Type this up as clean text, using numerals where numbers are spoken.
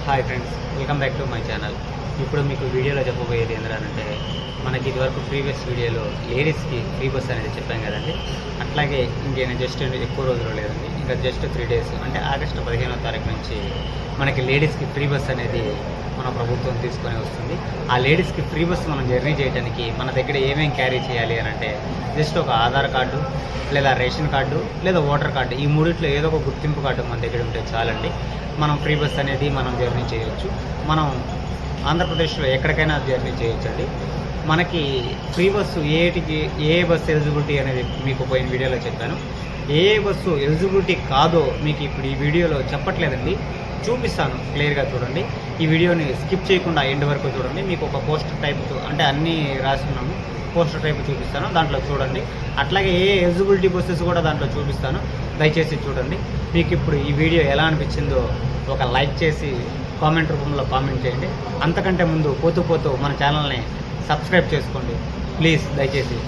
Hi friends, welcome back to my channel. ఇప్పుడు మీకు వీడియోలో చెప్పబోయేది ఏంటంటే, మనకి ఇదివరకు ప్రీవియస్ వీడియోలో లేడీస్కి ఫ్రీ బస్ అనేది చెప్పాం కదండి. అట్లాగే ఇంకేనా జస్ట్ ఎక్కువ రోజులు లేదండి, ఇంకా జస్ట్ 3 days అంటే ఆగస్టు 15వ తారీఖు నుంచి మనకి లేడీస్కి ఫ్రీ బస్ అనేది మన ప్రభుత్వం తీసుకొని వస్తుంది. ఆ లేడీస్కి ఫ్రీ బస్ మనం జర్నీ చేయడానికి మన దగ్గర ఏమేమి క్యారీ చేయాలి అని అంటే, జస్ట్ ఒక ఆధార్ కార్డు లేదా రేషన్ కార్డు లేదా ఓటర్ కార్డు, ఈ మూడిట్లో ఏదో ఒక గుర్తింపు కార్డు మన దగ్గర ఉంటే చాలండి. మనం ఫ్రీ బస్ అనేది మనం జర్నీ చేయొచ్చు. మనం ఆంధ్రప్రదేశ్లో ఎక్కడికైనా జర్నీ చేయొచ్చండి. మనకి ఫ్రీ బస్సు ఏ బస్సు ఎలిజిబిలిటీ అనేది మీకు పోయిన వీడియోలో చెప్పాను. ఏ బస్సు ఎలిజిబిలిటీ కాదో మీకు ఇప్పుడు ఈ వీడియోలో చెప్పట్లేదండి, చూపిస్తాను. క్లియర్గా చూడండి, ఈ వీడియోని స్కిప్ చేయకుండా ఎండ్ వరకు చూడండి. మీకు ఒక పోస్టర్ టైప్ అంటే అన్నీ రాసుకున్నాము, పోస్టర్ టైప్ చూపిస్తాను, దాంట్లో చూడండి. అట్లాగే ఏ ఎలిజిబిలిటీ బస్సెస్ కూడా దాంట్లో చూపిస్తాను, దయచేసి చూడండి. మీకు ఇప్పుడు ఈ వీడియో ఎలా అనిపించిందో ఒక లైక్ చేసి కామెంట్ రూపంలో కామెంట్ చేయండి. అంతకంటే ముందు పోతూ మన ఛానల్ని సబ్స్క్రైబ్ చేసుకోండి ప్లీజ్, దయచేసి.